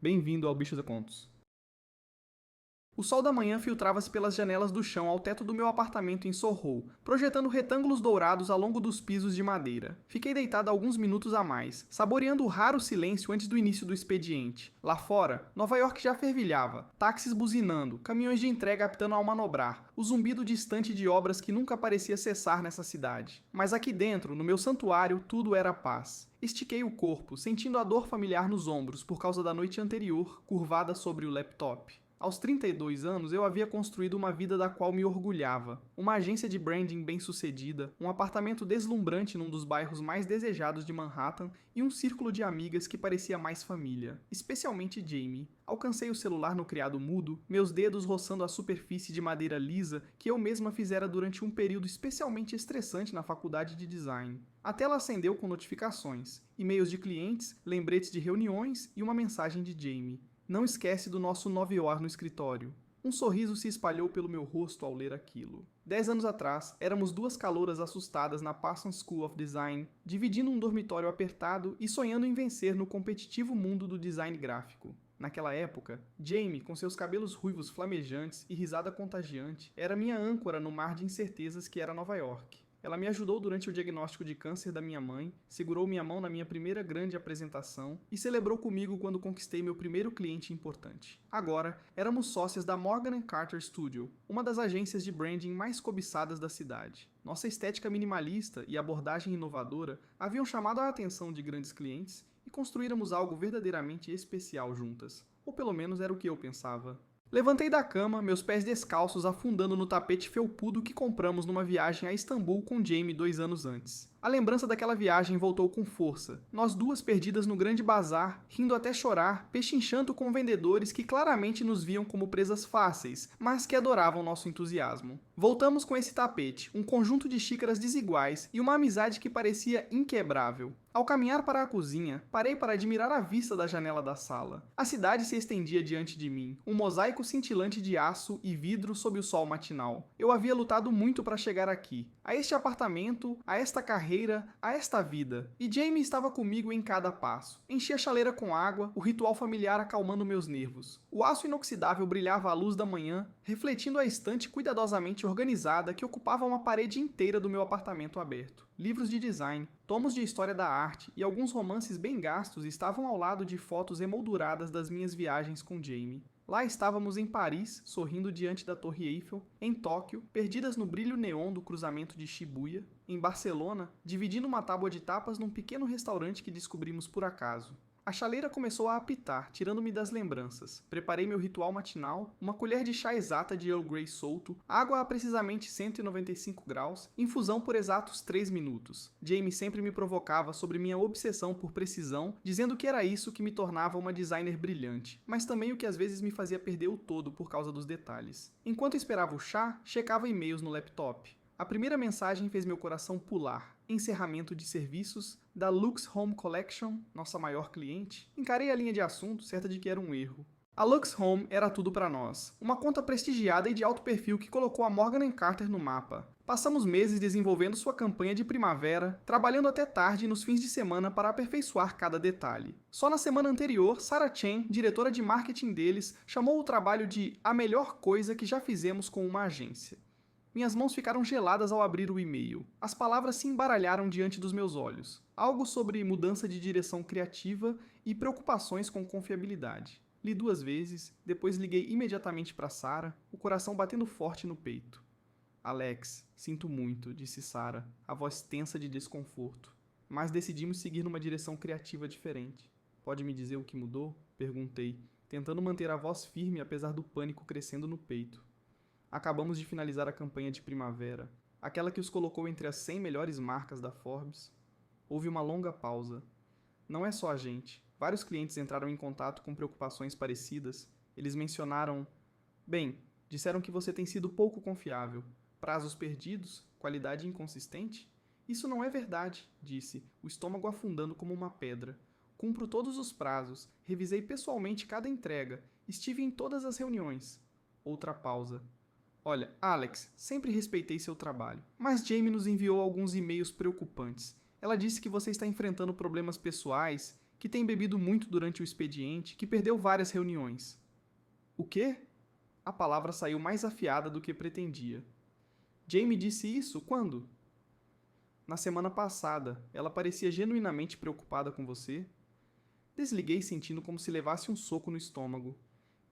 Bem-vindo ao Bicho da Contos. O sol da manhã filtrava-se pelas janelas do chão ao teto do meu apartamento em Soho, projetando retângulos dourados ao longo dos pisos de madeira. Fiquei deitado alguns minutos a mais, saboreando o raro silêncio antes do início do expediente. Lá fora, Nova York já fervilhava, táxis buzinando, caminhões de entrega apitando ao manobrar, o zumbido distante de obras que nunca parecia cessar nessa cidade. Mas aqui dentro, no meu santuário, tudo era paz. Estiquei o corpo, sentindo a dor familiar nos ombros por causa da noite anterior, curvada sobre o laptop. Aos 32 anos, eu havia construído uma vida da qual me orgulhava. Uma agência de branding bem-sucedida, um apartamento deslumbrante num dos bairros mais desejados de Manhattan e um círculo de amigas que parecia mais família, especialmente Jamie. Alcancei o celular no criado mudo, meus dedos roçando a superfície de madeira lisa que eu mesma fizera durante um período especialmente estressante na faculdade de design. A tela acendeu com notificações, e-mails de clientes, lembretes de reuniões e uma mensagem de Jamie. Não esquece do nosso 9 horas no escritório. Um sorriso se espalhou pelo meu rosto ao ler aquilo. 10 anos atrás, éramos duas calouras assustadas na Parsons School of Design, dividindo um dormitório apertado e sonhando em vencer no competitivo mundo do design gráfico. Naquela época, Jamie, com seus cabelos ruivos flamejantes e risada contagiante, era minha âncora no mar de incertezas que era Nova York. Ela me ajudou durante o diagnóstico de câncer da minha mãe, segurou minha mão na minha primeira grande apresentação e celebrou comigo quando conquistei meu primeiro cliente importante. Agora, éramos sócias da Morgan & Carter Studio, uma das agências de branding mais cobiçadas da cidade. Nossa estética minimalista e abordagem inovadora haviam chamado a atenção de grandes clientes e construíramos algo verdadeiramente especial juntas. Ou pelo menos era o que eu pensava. Levantei da cama, meus pés descalços afundando no tapete felpudo que compramos numa viagem a Istambul com Jamie 2 anos antes. A lembrança daquela viagem voltou com força. Nós duas perdidas no grande bazar, rindo até chorar, pechinchando com vendedores que claramente nos viam como presas fáceis, mas que adoravam nosso entusiasmo. Voltamos com esse tapete, um conjunto de xícaras desiguais e uma amizade que parecia inquebrável. Ao caminhar para a cozinha, parei para admirar a vista da janela da sala. A cidade se estendia diante de mim, um mosaico cintilante de aço e vidro sob o sol matinal. Eu havia lutado muito para chegar aqui, a este apartamento, a esta carreira, a esta vida. E Jamie estava comigo em cada passo. Enchi a chaleira com água, o ritual familiar acalmando meus nervos. O aço inoxidável brilhava à luz da manhã, refletindo a estante cuidadosamente organizada que ocupava uma parede inteira do meu apartamento aberto. Livros de design, tomos de história da arte e alguns romances bem gastos estavam ao lado de fotos emolduradas das minhas viagens com Jamie. Lá estávamos em Paris, sorrindo diante da Torre Eiffel, em Tóquio, perdidas no brilho neon do cruzamento de Shibuya, em Barcelona, dividindo uma tábua de tapas num pequeno restaurante que descobrimos por acaso. A chaleira começou a apitar, tirando-me das lembranças. Preparei meu ritual matinal, uma colher de chá exata de Earl Grey solto, água a precisamente 195 graus, infusão por exatos 3 minutos. Jamie sempre me provocava sobre minha obsessão por precisão, dizendo que era isso que me tornava uma designer brilhante, mas também o que às vezes me fazia perder o todo por causa dos detalhes. Enquanto esperava o chá, checava e-mails no laptop. A primeira mensagem fez meu coração pular. Encerramento de serviços da Lux Home Collection, nossa maior cliente. Encarei a linha de assunto, certa de que era um erro. A Lux Home era tudo para nós. Uma conta prestigiada e de alto perfil que colocou a Morgan & Carter no mapa. Passamos meses desenvolvendo sua campanha de primavera, trabalhando até tarde nos fins de semana para aperfeiçoar cada detalhe. Só na semana anterior, Sarah Chen, diretora de marketing deles, chamou o trabalho de a melhor coisa que já fizemos com uma agência. Minhas mãos ficaram geladas ao abrir o e-mail. As palavras se embaralharam diante dos meus olhos. Algo sobre mudança de direção criativa e preocupações com confiabilidade. Li 2 vezes, depois liguei imediatamente para Sarah, o coração batendo forte no peito. Alex, sinto muito, disse Sarah, a voz tensa de desconforto. Mas decidimos seguir numa direção criativa diferente. Pode me dizer o que mudou? Perguntei, tentando manter a voz firme apesar do pânico crescendo no peito. Acabamos de finalizar a campanha de primavera, aquela que os colocou entre as 100 melhores marcas da Forbes. Houve uma longa pausa. Não é só a gente. Vários clientes entraram em contato com preocupações parecidas. Eles mencionaram... Bem, disseram que você tem sido pouco confiável. Prazos perdidos? Qualidade inconsistente? Isso não é verdade, disse, o estômago afundando como uma pedra. Cumpro todos os prazos, revisei pessoalmente cada entrega, estive em todas as reuniões. Outra pausa. Olha, Alex, sempre respeitei seu trabalho, mas Jamie nos enviou alguns e-mails preocupantes. Ela disse que você está enfrentando problemas pessoais, que tem bebido muito durante o expediente, que perdeu várias reuniões. O quê? A palavra saiu mais afiada do que pretendia. Jamie disse isso quando? Na semana passada. Ela parecia genuinamente preocupada com você. Desliguei sentindo como se levasse um soco no estômago.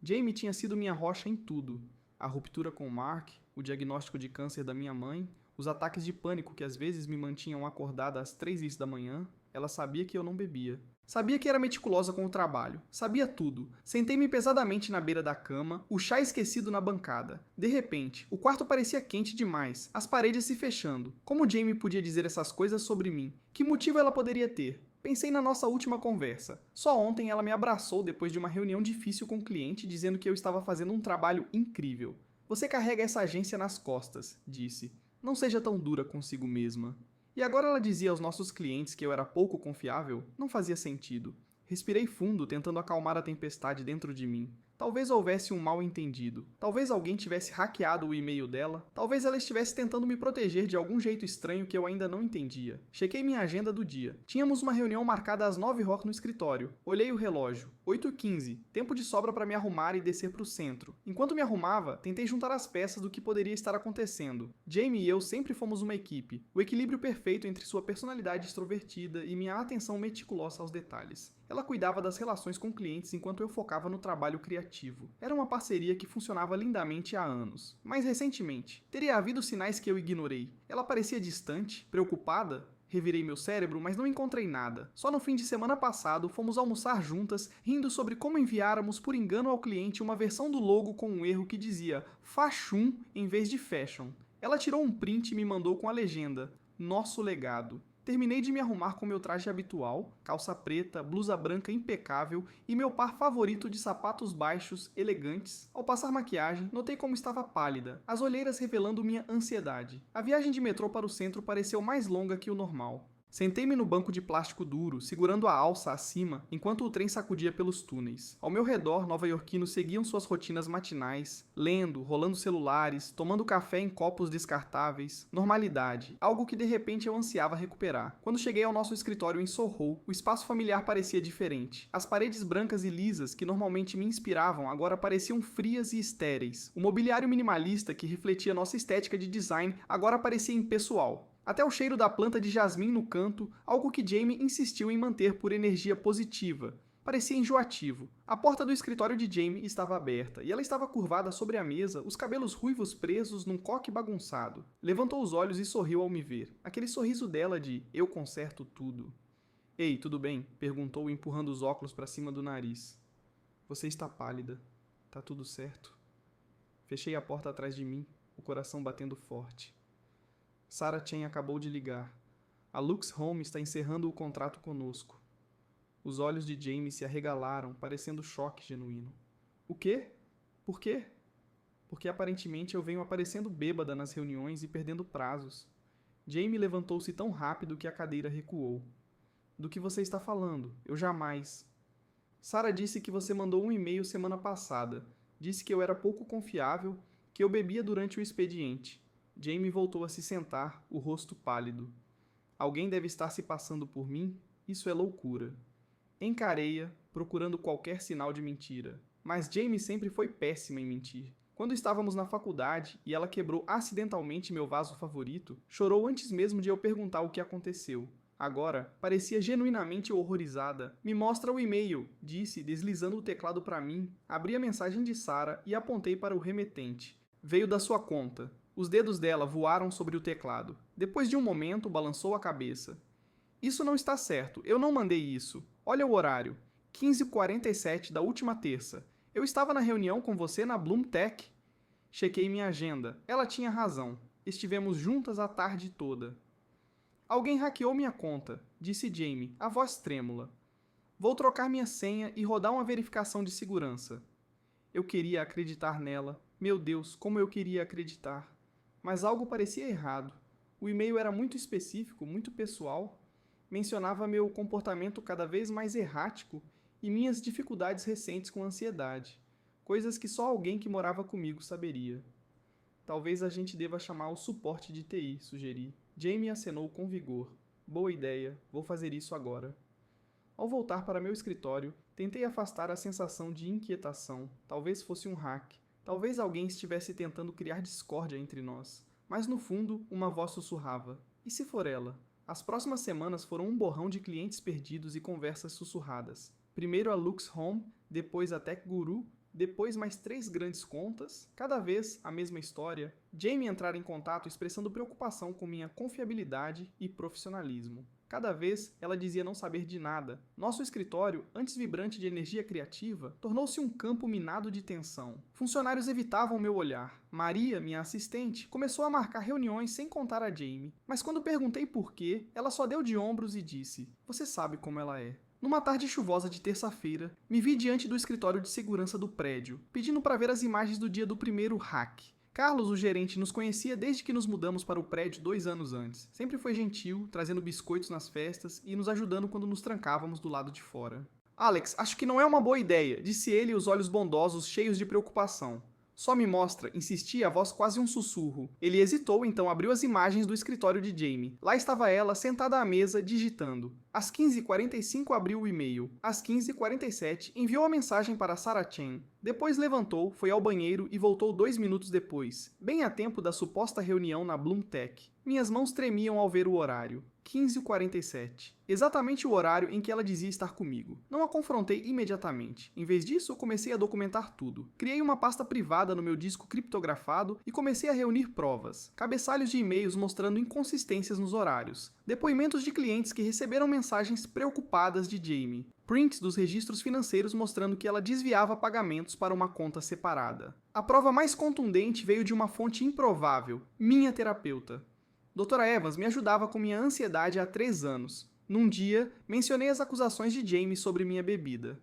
Jamie tinha sido minha rocha em tudo. A ruptura com Mark, o diagnóstico de câncer da minha mãe, os ataques de pânico que às vezes me mantinham acordada às 3h da manhã. Ela sabia que eu não bebia. Sabia que era meticulosa com o trabalho. Sabia tudo. Sentei-me pesadamente na beira da cama, o chá esquecido na bancada. De repente, o quarto parecia quente demais, as paredes se fechando. Como Jamie podia dizer essas coisas sobre mim? Que motivo ela poderia ter? Pensei na nossa última conversa. Só ontem ela me abraçou depois de uma reunião difícil com o cliente, dizendo que eu estava fazendo um trabalho incrível. Você carrega essa agência nas costas, disse. Não seja tão dura consigo mesma. E agora ela dizia aos nossos clientes que eu era pouco confiável? Não fazia sentido. Respirei fundo, tentando acalmar a tempestade dentro de mim. Talvez houvesse um mal-entendido. Talvez alguém tivesse hackeado o e-mail dela. Talvez ela estivesse tentando me proteger de algum jeito estranho que eu ainda não entendia. Chequei minha agenda do dia. Tínhamos uma reunião marcada às 9h no escritório. Olhei o relógio. 8h15. Tempo de sobra para me arrumar e descer para o centro. Enquanto me arrumava, tentei juntar as peças do que poderia estar acontecendo. Jamie e eu sempre fomos uma equipe. O equilíbrio perfeito entre sua personalidade extrovertida e minha atenção meticulosa aos detalhes. Ela cuidava das relações com clientes enquanto eu focava no trabalho criativo. Era uma parceria que funcionava lindamente há anos. Mas recentemente, teria havido sinais que eu ignorei. Ela parecia distante, preocupada. Revirei meu cérebro, mas não encontrei nada. Só no fim de semana passado, fomos almoçar juntas, rindo sobre como enviáramos por engano ao cliente uma versão do logo com um erro que dizia Fashion em vez de Fashion. Ela tirou um print e me mandou com a legenda Nosso legado. Terminei de me arrumar com meu traje habitual, calça preta, blusa branca impecável e meu par favorito de sapatos baixos, elegantes. Ao passar maquiagem, notei como estava pálida, as olheiras revelando minha ansiedade. A viagem de metrô para o centro pareceu mais longa que o normal. Sentei-me no banco de plástico duro, segurando a alça acima, enquanto o trem sacudia pelos túneis. Ao meu redor, nova-iorquinos seguiam suas rotinas matinais, lendo, rolando celulares, tomando café em copos descartáveis. Normalidade, algo que de repente eu ansiava recuperar. Quando cheguei ao nosso escritório em Soho, o espaço familiar parecia diferente. As paredes brancas e lisas, que normalmente me inspiravam, agora pareciam frias e estéreis. O mobiliário minimalista, que refletia nossa estética de design, agora parecia impessoal. Até o cheiro da planta de jasmim no canto, algo que Jamie insistiu em manter por energia positiva. Parecia enjoativo. A porta do escritório de Jamie estava aberta, e ela estava curvada sobre a mesa, os cabelos ruivos presos num coque bagunçado. Levantou os olhos e sorriu ao me ver. Aquele sorriso dela de "eu conserto tudo". "Ei, tudo bem?", perguntou, empurrando os óculos para cima do nariz. "Você está pálida. Tá tudo certo?". Fechei a porta atrás de mim, o coração batendo forte. Sarah Chen acabou de ligar. A Lux Home está encerrando o contrato conosco. Os olhos de Jamie se arregalaram, parecendo choque genuíno. O quê? Por quê? Porque aparentemente eu venho aparecendo bêbada nas reuniões e perdendo prazos. Jamie levantou-se tão rápido que a cadeira recuou. Do que você está falando? Eu jamais. Sarah disse que você mandou um e-mail semana passada. Disse que eu era pouco confiável, que eu bebia durante o expediente. Jamie voltou a se sentar, o rosto pálido. Alguém deve estar se passando por mim? Isso é loucura. Encarei-a, procurando qualquer sinal de mentira. Mas Jamie sempre foi péssima em mentir. Quando estávamos na faculdade e ela quebrou acidentalmente meu vaso favorito, chorou antes mesmo de eu perguntar o que aconteceu. Agora, parecia genuinamente horrorizada. "Me mostra o e-mail", disse, deslizando o teclado para mim. Abri a mensagem de Sarah e apontei para o remetente. "Veio da sua conta". Os dedos dela voaram sobre o teclado. Depois de um momento, balançou a cabeça. "Isso não está certo. Eu não mandei isso. Olha o horário. 15h47 da última terça. Eu estava na reunião com você na Bloom Tech". Chequei minha agenda. Ela tinha razão. Estivemos juntas a tarde toda. "Alguém hackeou minha conta", disse Jamie, a voz trêmula. "Vou trocar minha senha e rodar uma verificação de segurança". Eu queria acreditar nela. Meu Deus, como eu queria acreditar. Mas algo parecia errado. O e-mail era muito específico, muito pessoal. Mencionava meu comportamento cada vez mais errático e minhas dificuldades recentes com ansiedade. Coisas que só alguém que morava comigo saberia. "Talvez a gente deva chamar o suporte de TI", sugeri. Jamie acenou com vigor. "Boa ideia, vou fazer isso agora". Ao voltar para meu escritório, tentei afastar a sensação de inquietação. Talvez fosse um hack. Talvez alguém estivesse tentando criar discórdia entre nós. Mas no fundo, uma voz sussurrava. E se for ela? As próximas semanas foram um borrão de clientes perdidos e conversas sussurradas. Primeiro a Lux Home, depois a Tech Guru, depois mais 3 grandes contas, cada vez a mesma história. Jamie entrar em contato expressando preocupação com minha confiabilidade e profissionalismo. Cada vez, ela dizia não saber de nada. Nosso escritório, antes vibrante de energia criativa, tornou-se um campo minado de tensão. Funcionários evitavam meu olhar. Maria, minha assistente, começou a marcar reuniões sem contar a Jamie. Mas quando perguntei por quê, ela só deu de ombros e disse: "Você sabe como ela é." Numa tarde chuvosa de terça-feira, me vi diante do escritório de segurança do prédio, pedindo para ver as imagens do dia do primeiro hack. Carlos, o gerente, nos conhecia desde que nos mudamos para o prédio 2 anos antes. Sempre foi gentil, trazendo biscoitos nas festas e nos ajudando quando nos trancávamos do lado de fora. "Alex, acho que não é uma boa ideia", disse ele, os olhos bondosos cheios de preocupação. "Só me mostra", insistia, a voz quase um sussurro. Ele hesitou, então abriu as imagens do escritório de Jamie. Lá estava ela, sentada à mesa, digitando. Às 15h45 abriu o e-mail. Às 15h47 enviou a mensagem para Sarah Chen. Depois levantou, foi ao banheiro e voltou 2 minutos depois, bem a tempo da suposta reunião na Bloomtech. Minhas mãos tremiam ao ver o horário. 15h47. Exatamente o horário em que ela dizia estar comigo. Não a confrontei imediatamente. Em vez disso, comecei a documentar tudo. Criei uma pasta privada no meu disco criptografado e comecei a reunir provas. Cabeçalhos de e-mails mostrando inconsistências nos horários. Depoimentos de clientes que receberam mensagens preocupadas de Jamie. Prints dos registros financeiros mostrando que ela desviava pagamentos para uma conta separada. A prova mais contundente veio de uma fonte improvável, minha terapeuta. Doutora Evans me ajudava com minha ansiedade há 3 anos. Num dia, mencionei as acusações de Jamie sobre minha bebida.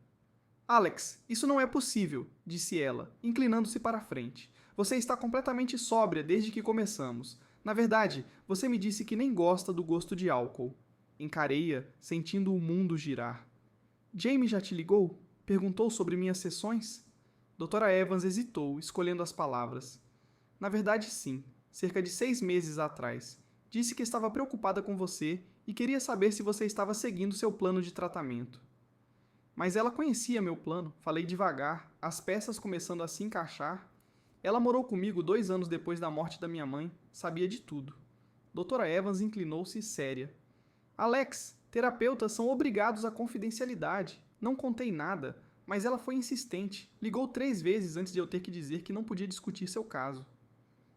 "Alex, isso não é possível", disse ela, inclinando-se para a frente. "Você está completamente sóbria desde que começamos. Na verdade, você me disse que nem gosta do gosto de álcool." Encarei-a, sentindo o mundo girar. "Jamie já te ligou?" Perguntou sobre minhas sessões. Doutora Evans hesitou, escolhendo as palavras. "Na verdade, sim. Cerca de 6 meses atrás. Disse que estava preocupada com você e queria saber se você estava seguindo seu plano de tratamento." Mas ela conhecia meu plano, falei devagar, as peças começando a se encaixar. Ela morou comigo 2 anos depois da morte da minha mãe, sabia de tudo. Doutora Evans inclinou-se séria. "Alex, terapeutas são obrigados à confidencialidade. Não contei nada, mas ela foi insistente. Ligou 3 vezes antes de eu ter que dizer que não podia discutir seu caso."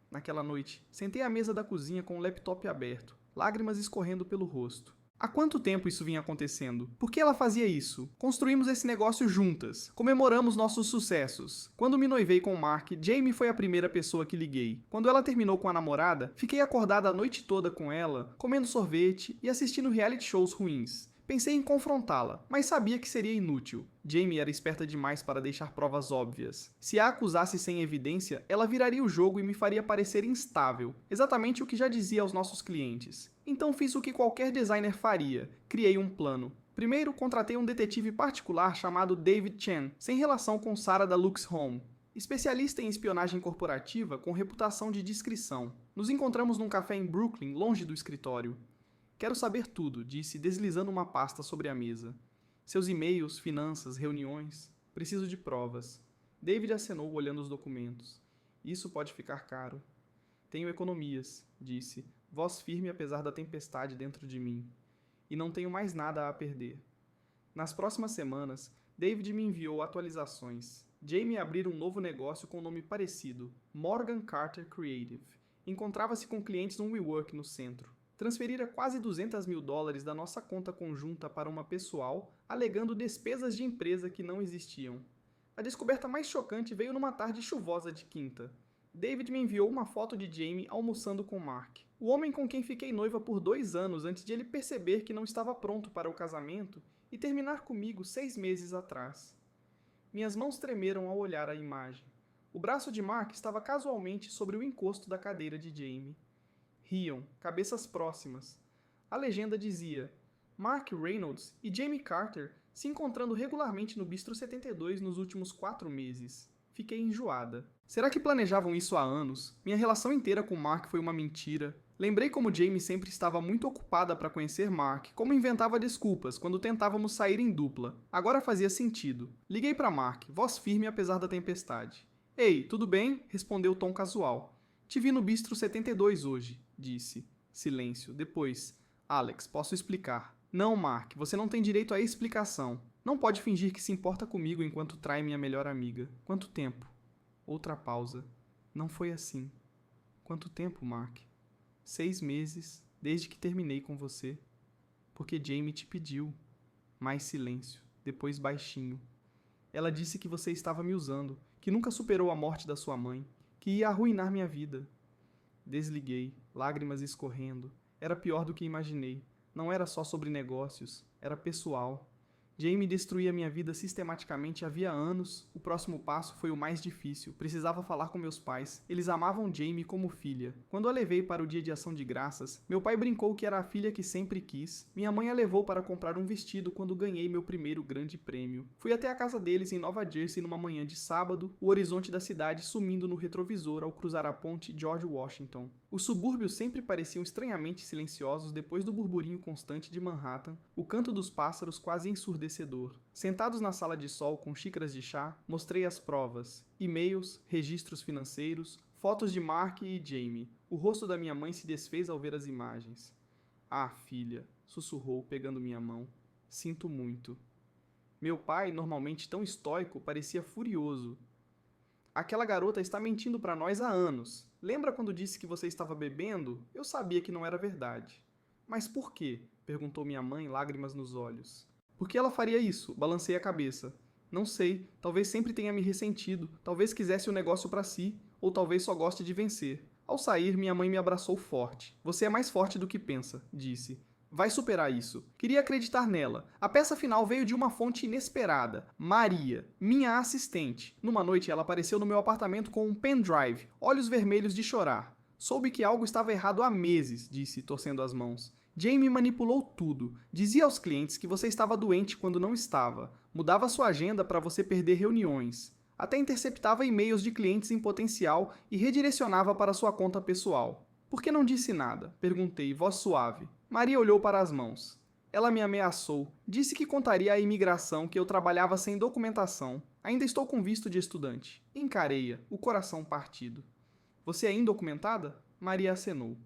Naquela noite, sentei à mesa da cozinha com o laptop aberto, lágrimas escorrendo pelo rosto. Há quanto tempo isso vinha acontecendo? Por que ela fazia isso? Construímos esse negócio juntas. Comemoramos nossos sucessos. Quando me noivei com Mark, Jamie foi a primeira pessoa que liguei. Quando ela terminou com a namorada, fiquei acordada a noite toda com ela, comendo sorvete e assistindo reality shows ruins. Pensei em confrontá-la, mas sabia que seria inútil. Jamie era esperta demais para deixar provas óbvias. Se a acusasse sem evidência, ela viraria o jogo e me faria parecer instável. Exatamente o que já dizia aos nossos clientes. Então fiz o que qualquer designer faria. Criei um plano. Primeiro, contratei um detetive particular chamado David Chen, sem relação com Sarah da Lux Home. Especialista em espionagem corporativa com reputação de discrição. Nos encontramos num café em Brooklyn, longe do escritório. "Quero saber tudo", disse, deslizando uma pasta sobre a mesa. "Seus e-mails, finanças, reuniões. Preciso de provas." David acenou, olhando os documentos. "Isso pode ficar caro." "Tenho economias", disse, voz firme apesar da tempestade dentro de mim. "E não tenho mais nada a perder." Nas próximas semanas, David me enviou atualizações. Jamie abriu um novo negócio com nome parecido, Morgan Carter Creative. Encontrava-se com clientes num WeWork no centro. Transferira quase $200 mil da nossa conta conjunta para uma pessoal, alegando despesas de empresa que não existiam. A descoberta mais chocante veio numa tarde chuvosa de quinta. David me enviou uma foto de Jamie almoçando com Mark, o homem com quem fiquei noiva por 2 anos antes de ele perceber que não estava pronto para o casamento e terminar comigo 6 meses atrás. Minhas mãos tremeram ao olhar a imagem. O braço de Mark estava casualmente sobre o encosto da cadeira de Jamie. Riam, cabeças próximas. A legenda dizia: Mark Reynolds e Jamie Carter se encontrando regularmente no Bistro 72 nos últimos 4 meses. Fiquei enjoada. Será que planejavam isso há anos? Minha relação inteira com Mark foi uma mentira. Lembrei como Jamie sempre estava muito ocupada para conhecer Mark, como inventava desculpas quando tentávamos sair em dupla. Agora fazia sentido. Liguei para Mark, voz firme apesar da tempestade. Ei, tudo bem? Respondeu o tom casual. Te vi no Bistro 72 hoje, disse. Silêncio. Depois. Alex, posso explicar. Não, Mark, você não tem direito à explicação. Não pode fingir que se importa comigo enquanto trai minha melhor amiga. Quanto tempo? Outra pausa. Não foi assim. Quanto tempo, Mark? 6 meses, desde que terminei com você. Porque Jamie te pediu. Mais silêncio. Depois baixinho. Ela disse que você estava me usando, que nunca superou a morte da sua mãe, que ia arruinar minha vida. Desliguei, lágrimas escorrendo. Era pior do que imaginei. Não era só sobre negócios, era pessoal. Jamie destruía minha vida sistematicamente havia anos. O próximo passo foi o mais difícil. Precisava falar com meus pais. Eles amavam Jamie como filha. Quando a levei para o dia de ação de graças, meu pai brincou que era a filha que sempre quis. Minha mãe a levou para comprar um vestido quando ganhei meu primeiro grande prêmio. Fui até a casa deles em Nova Jersey numa manhã de sábado, o horizonte da cidade sumindo no retrovisor ao cruzar a ponte George Washington. Os subúrbios sempre pareciam estranhamente silenciosos depois do burburinho constante de Manhattan, o canto dos pássaros quase ensurdecedor. Sentados na sala de sol com xícaras de chá, mostrei as provas, e-mails, registros financeiros, fotos de Mark e Jamie. O rosto da minha mãe se desfez ao ver as imagens. Ah, filha, sussurrou, pegando minha mão. Sinto muito. Meu pai, normalmente tão estoico, parecia furioso. Aquela garota está mentindo para nós há anos. Lembra quando disse que você estava bebendo? Eu sabia que não era verdade. Mas por quê? Perguntou minha mãe, lágrimas nos olhos. Por que ela faria isso? Balancei a cabeça. Não sei, talvez sempre tenha me ressentido, talvez quisesse o negócio para si, ou talvez só goste de vencer. Ao sair, minha mãe me abraçou forte. Você é mais forte do que pensa, disse. Vai superar isso. Queria acreditar nela. A peça final veio de uma fonte inesperada. Maria, minha assistente. Numa noite ela apareceu no meu apartamento com um pendrive, olhos vermelhos de chorar. Soube que algo estava errado há meses, disse, torcendo as mãos. Jamie manipulou tudo. Dizia aos clientes que você estava doente quando não estava. Mudava sua agenda para você perder reuniões. Até interceptava e-mails de clientes em potencial e redirecionava para sua conta pessoal. Por que não disse nada? Perguntei, voz suave. Maria olhou para as mãos. Ela me ameaçou. Disse que contaria à imigração que eu trabalhava sem documentação. Ainda estou com visto de estudante. Encarei-a, o coração partido. Você é indocumentada? Maria acenou.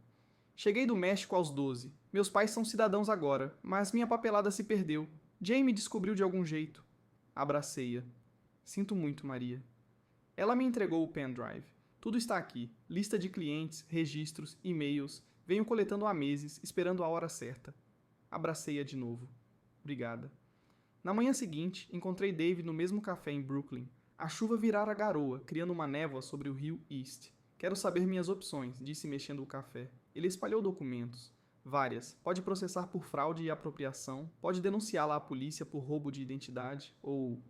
Cheguei do México aos 12. Meus pais são cidadãos agora, mas minha papelada se perdeu. Jamie descobriu de algum jeito. Abracei-a. Sinto muito, Maria. Ela me entregou o pendrive. Tudo está aqui. Lista de clientes, registros, e-mails. Venho coletando há meses, esperando a hora certa. Abracei-a de novo. Obrigada. Na manhã seguinte, encontrei Dave no mesmo café em Brooklyn. A chuva virara garoa, criando uma névoa sobre o rio East. Quero saber minhas opções, disse mexendo o café. Ele espalhou documentos. Várias. Pode processar por fraude e apropriação, pode denunciá-la à polícia por roubo de identidade, ou...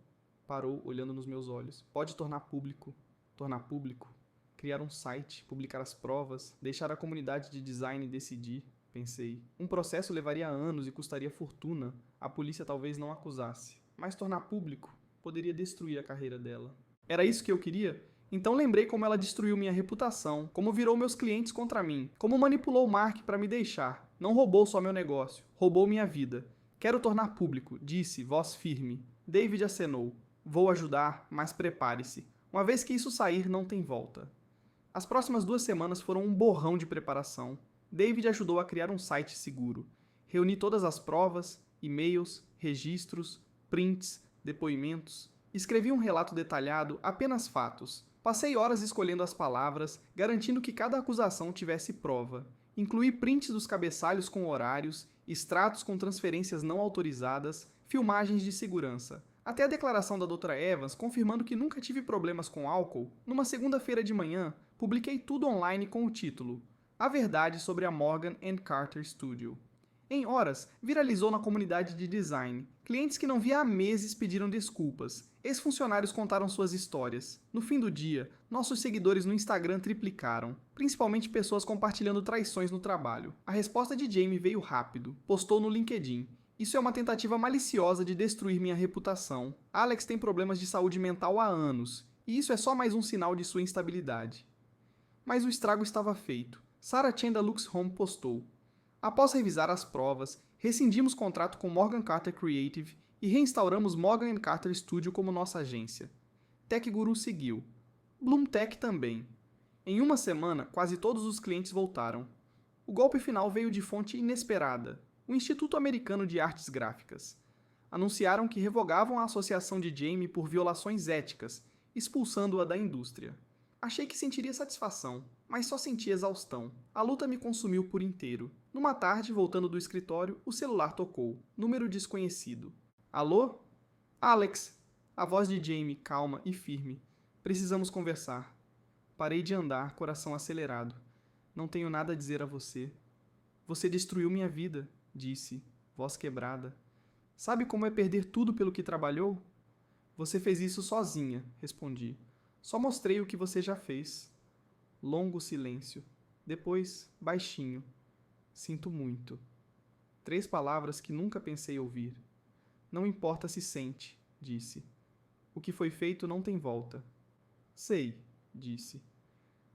Parou, olhando nos meus olhos. Pode tornar público. Tornar público? Criar um site, publicar as provas, deixar a comunidade de design decidir, pensei. Um processo levaria anos e custaria fortuna. A polícia talvez não acusasse. Mas tornar público poderia destruir a carreira dela. Era isso que eu queria? Então lembrei como ela destruiu minha reputação, como virou meus clientes contra mim, como manipulou Mark para me deixar. Não roubou só meu negócio, roubou minha vida. Quero tornar público, disse, voz firme. David acenou. Vou ajudar, mas prepare-se. Uma vez que isso sair, não tem volta. As próximas 2 semanas foram um borrão de preparação. David ajudou a criar um site seguro. Reuni todas as provas, e-mails, registros, prints, depoimentos. Escrevi um relato detalhado, apenas fatos. Passei horas escolhendo as palavras, garantindo que cada acusação tivesse prova. Incluí prints dos cabeçalhos com horários, extratos com transferências não autorizadas, filmagens de segurança. Até a declaração da Dra. Evans, confirmando que nunca tive problemas com álcool, numa segunda-feira de manhã, publiquei tudo online com o título A Verdade sobre a Morgan & Carter Studio. Em horas, viralizou na comunidade de design. Clientes que não via há meses pediram desculpas. Ex-funcionários contaram suas histórias. No fim do dia, nossos seguidores no Instagram triplicaram, principalmente pessoas compartilhando traições no trabalho. A resposta de Jamie veio rápido. Postou no LinkedIn. Isso é uma tentativa maliciosa de destruir minha reputação. Alex tem problemas de saúde mental há anos, e isso é só mais um sinal de sua instabilidade. Mas o estrago estava feito. Sarah Chen da Lux Home postou: após revisar as provas, rescindimos contrato com Morgan Carter Creative e reinstauramos Morgan Carter Studio como nossa agência. Tech Guru seguiu. Bloom Tech também. Em uma semana, quase todos os clientes voltaram. O golpe final veio de fonte inesperada, o Instituto Americano de Artes Gráficas. Anunciaram que revogavam a associação de Jamie por violações éticas, expulsando-a da indústria. Achei que sentiria satisfação, mas só senti exaustão. A luta me consumiu por inteiro. Numa tarde, voltando do escritório, o celular tocou. Número desconhecido. Alô? Alex. A voz de Jamie, calma e firme. Precisamos conversar. Parei de andar, coração acelerado. Não tenho nada a dizer a você. Você destruiu minha vida, disse, voz quebrada. Sabe como é perder tudo pelo que trabalhou? Você fez isso sozinha, respondi. Só mostrei o que você já fez. Longo silêncio. Depois, baixinho. Sinto muito. 3 palavras que nunca pensei ouvir. Não importa se sente, disse. O que foi feito não tem volta. Sei, disse.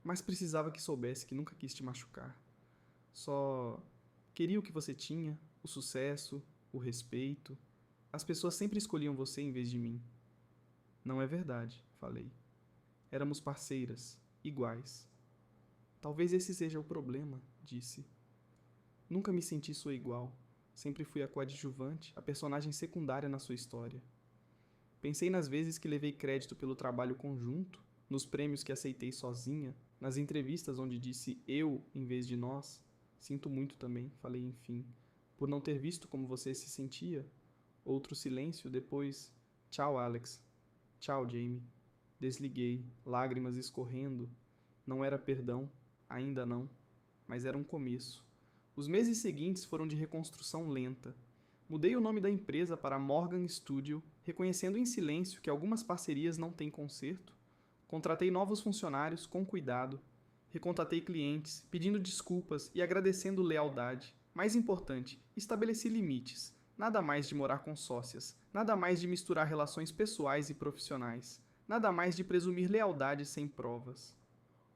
Mas precisava que soubesse que nunca quis te machucar. Só queria o que você tinha, o sucesso, o respeito. As pessoas sempre escolhiam você em vez de mim. Não é verdade, falei. Éramos parceiras, iguais. Talvez esse seja o problema, disse. Nunca me senti sua igual. Sempre fui a coadjuvante, a personagem secundária na sua história. Pensei nas vezes que levei crédito pelo trabalho conjunto, nos prêmios que aceitei sozinha, nas entrevistas onde disse eu em vez de nós. Sinto muito também, falei enfim, por não ter visto como você se sentia. Outro silêncio, depois, tchau, Alex. Tchau, Jamie. Desliguei, lágrimas escorrendo. Não era perdão, ainda não, mas era um começo. Os meses seguintes foram de reconstrução lenta. Mudei o nome da empresa para Morgan Studio, reconhecendo em silêncio que algumas parcerias não têm conserto. Contratei novos funcionários com cuidado. Recontatei clientes, pedindo desculpas e agradecendo lealdade. Mais importante, estabeleci limites. Nada mais de morar com sócias. Nada mais de misturar relações pessoais e profissionais. Nada mais de presumir lealdade sem provas.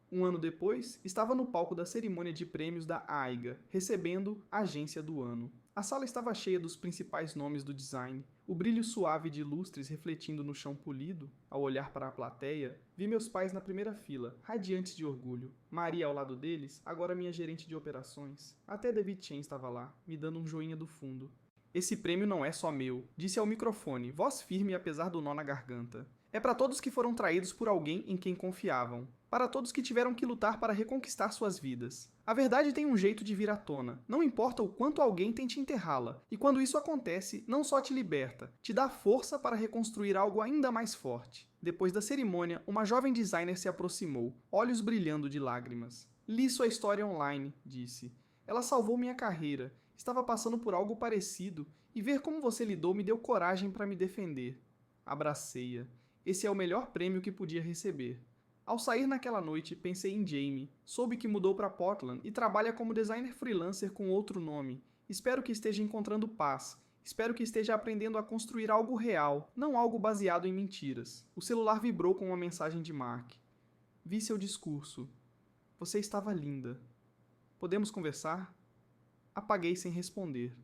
Um ano depois, estava no palco da cerimônia de prêmios da AIGA, recebendo a Agência do Ano. A sala estava cheia dos principais nomes do design. O brilho suave de lustres refletindo no chão polido. Ao olhar para a plateia, vi meus pais na primeira fila, radiantes de orgulho. Maria ao lado deles, agora minha gerente de operações. Até David Chen estava lá, me dando um joinha do fundo. Esse prêmio não é só meu, disse ao microfone, voz firme apesar do nó na garganta. É para todos que foram traídos por alguém em quem confiavam. Para todos que tiveram que lutar para reconquistar suas vidas. A verdade tem um jeito de vir à tona, não importa o quanto alguém tente enterrá-la. E quando isso acontece, não só te liberta, te dá força para reconstruir algo ainda mais forte. Depois da cerimônia, uma jovem designer se aproximou, olhos brilhando de lágrimas. Li sua história online, disse. Ela salvou minha carreira. Estava passando por algo parecido, e ver como você lidou me deu coragem para me defender. Abracei-a. Esse é o melhor prêmio que podia receber. Ao sair naquela noite, pensei em Jamie. Soube que mudou para Portland e trabalha como designer freelancer com outro nome. Espero que esteja encontrando paz. Espero que esteja aprendendo a construir algo real, não algo baseado em mentiras. O celular vibrou com uma mensagem de Mark. Vi seu discurso. Você estava linda. Podemos conversar? Apaguei sem responder.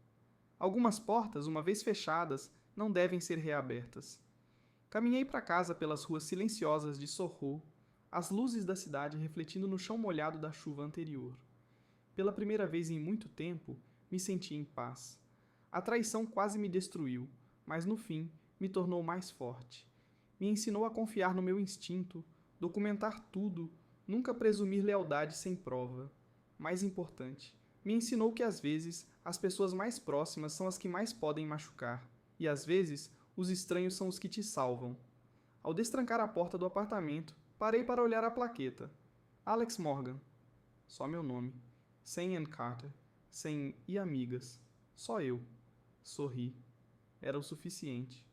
Algumas portas, uma vez fechadas, não devem ser reabertas. Caminhei para casa pelas ruas silenciosas de Soho, as luzes da cidade refletindo no chão molhado da chuva anterior. Pela primeira vez em muito tempo, me senti em paz. A traição quase me destruiu, mas no fim me tornou mais forte. Me ensinou a confiar no meu instinto, documentar tudo, nunca presumir lealdade sem prova. Mais importante, me ensinou que às vezes as pessoas mais próximas são as que mais podem machucar, e às vezes os estranhos são os que te salvam. Ao destrancar a porta do apartamento, parei para olhar a plaqueta. Alex Morgan. Só meu nome. Sem Ann Carter. Sem e amigas. Só eu. Sorri. Era o suficiente.